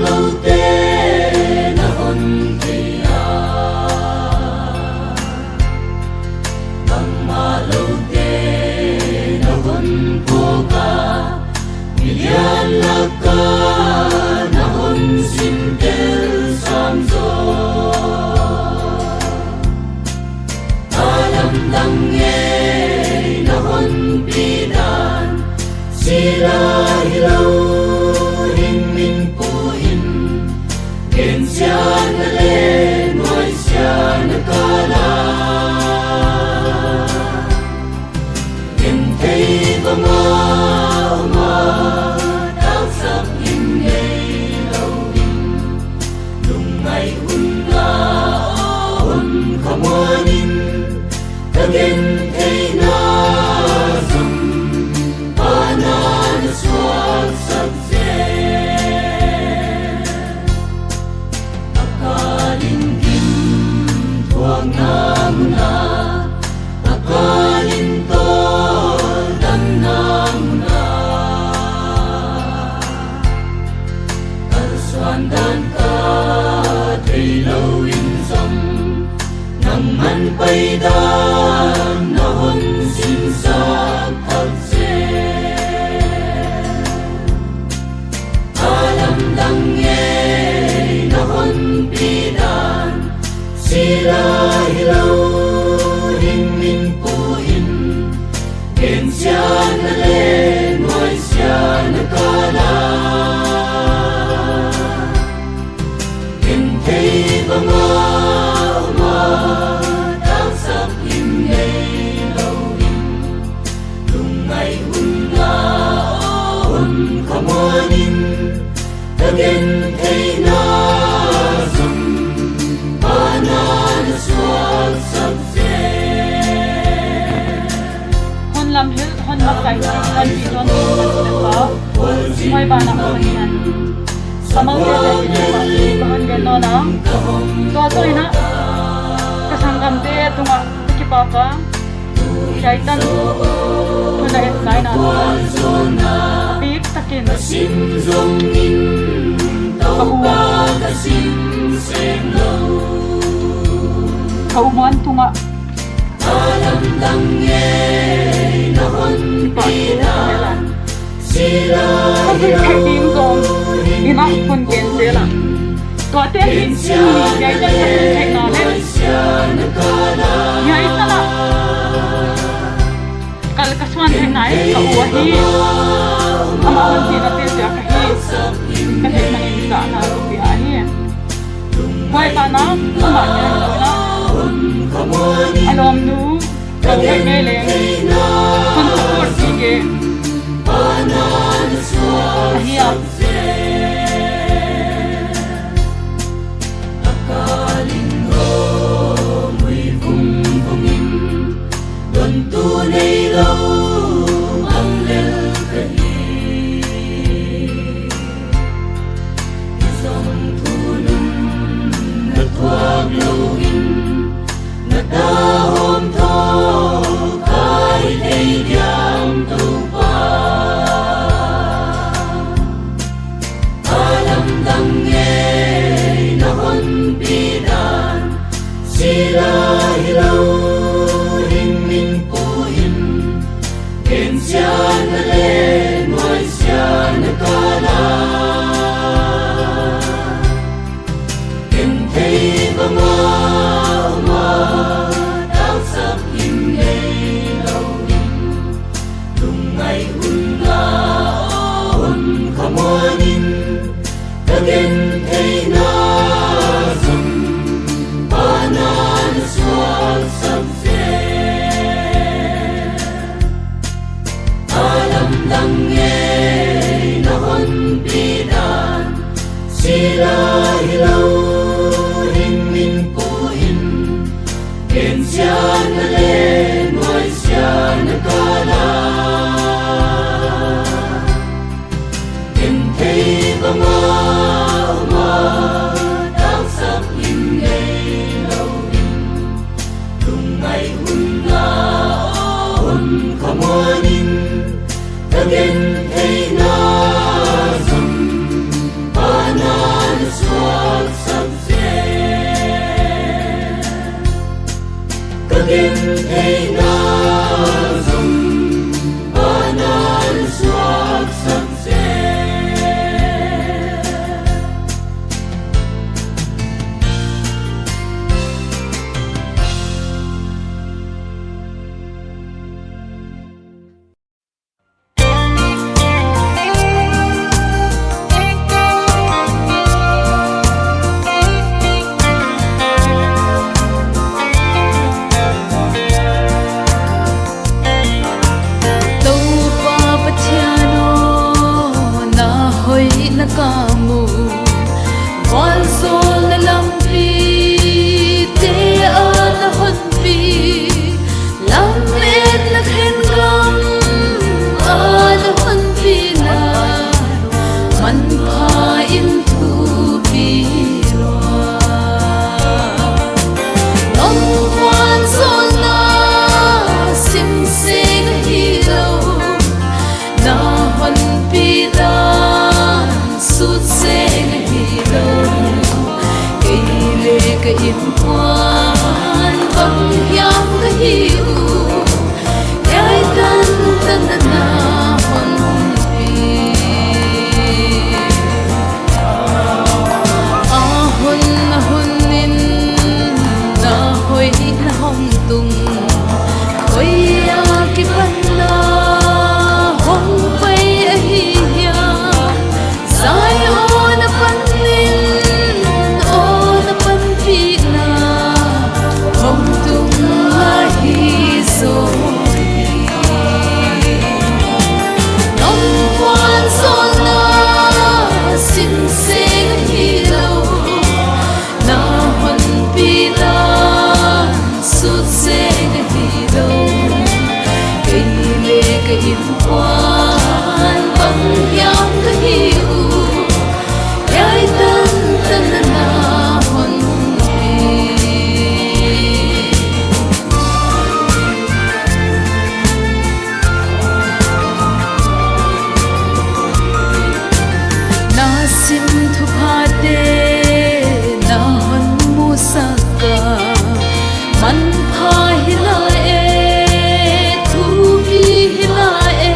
lâu tê na hôn kỳ bằng mà lâu tê na hôn cô ca milian la ca na hôn xin tel sam zo alam dang nghe na hôn pidan sila hilau Ken siya na le, noy siya na kala Ken thay ba nga uma Tao sắp in ngay lâu in Nung ngay un nga on kamuanin Kagen thay na sam Pana na swag sab namuna akalintol dan namuna kalswandan ka taylawin sam naman paydan nahon sinsak kalse alam langye nahon pidan sila hilau rin min puin Ken siya na le, noy siya na kala Ken thay ba nga uma Tang sak in ngay lâu in Lungay un nga on kamuanin Kagen thay na Lam hil hon ma kai kan bi don pa mai ba na ko hian samang de de pa ko han ge no na to to ina ka sangam de tunga ki pa pa shaitan na et nai na big takin sim zong in tau ba ka sim sen lo kauman tunga alam lang ye na hon pidan sila hilim gong ina kon ken sela to te hin sin ni yai ta thai na le yai ta la kal kaswan hin nai ka u hi ama on ti na te ja ka hi ka he na ni sa na ru pi a hi mai pa na ma nya na alom nu kawai mele kon support sige ahia akalin ro muy vung vungin don tu nei lo ang lel kahi isang tunun na tuwag luhin Dahom tho kai dei diam tu pa alam dang nghe na hon pidan sila hilau rin min puin ken siya na le noy siya na kala ken thay ba nga Kagen thay na sam Pana na swag sab se Alam lang nghe na hon pidan Sila hilau rin min puin Ken siya na le, noy siya na kala Ken thay ba nga Kagen thay na sam Pana Hey na zum banan swak sakse kamu wal sol na lampi te an honpi lam et na khen gam an honpi na man pha in thu pi ro nom wan sol na sim se hi lo na honpi da sút xe hi lo cây lê cây im hoan băng hiam cái hiu cái tan tan na hon pi hon nin na hoi na hong tung khoi ya ki pan na hong pai a hi Sai on a panin, on a panpina, hong tung hi so. Nong quan son na sin sing hi lo, na hon pina sut sing hi lo. Cây lê cây im quan băng hiam cái hiu. Cái tan tan na hon pi na sim thu pha te na hon mu saka man pha hi la e thu pi hi la e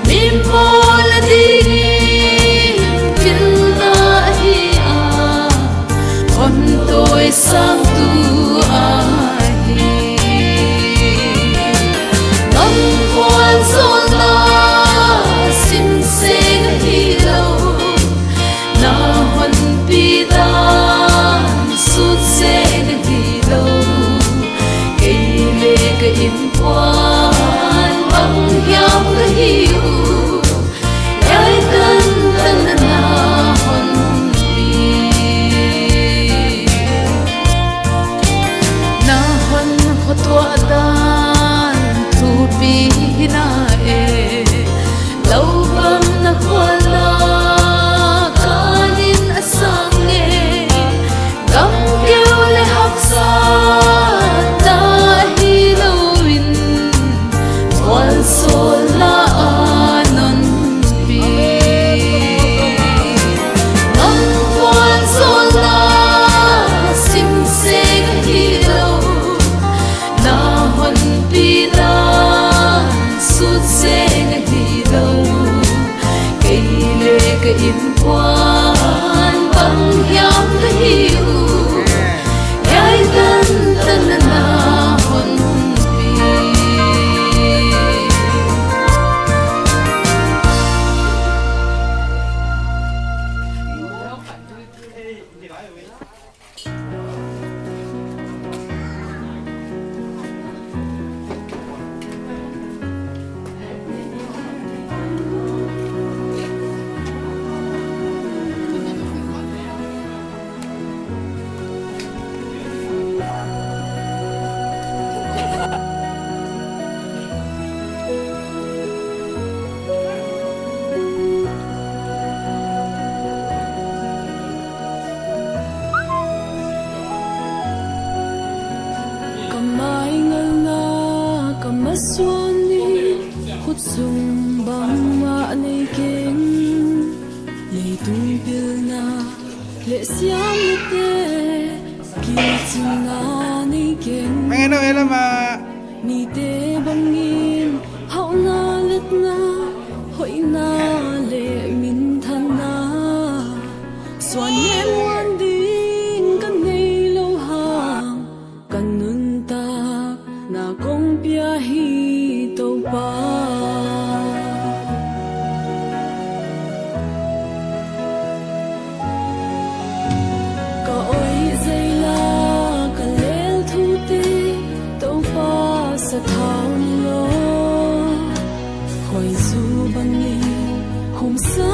mi mo la di tôi sang tu ahi ngắm quan son na sim se hi lo na hon pi dan sut se hi lo cây lê cây im quan băng hiam cái hiu cái tan tan na hon tua dan thu pi na e lâu bam na khwala kanin asang nge gam kêu le hak sa ta hi lo win wal sol la anon pi nam wal sol la sim se hi lo na hon pi dan sut se hi lo cây lê cây im quan băng hiam cái hiu cái tan tan na hon pi Suani khut sung bang ma nei keng nei tung pil na le siam te Mấy ngày nữa em làm mà ni te bangin hau na let na hoi na le min thana swan em wan ding kan nei lo hang kan nun ta na kong pia hi to pa ka oi zai la ka lel thu te to pa sa thao ni lo khoi su bangin hum sa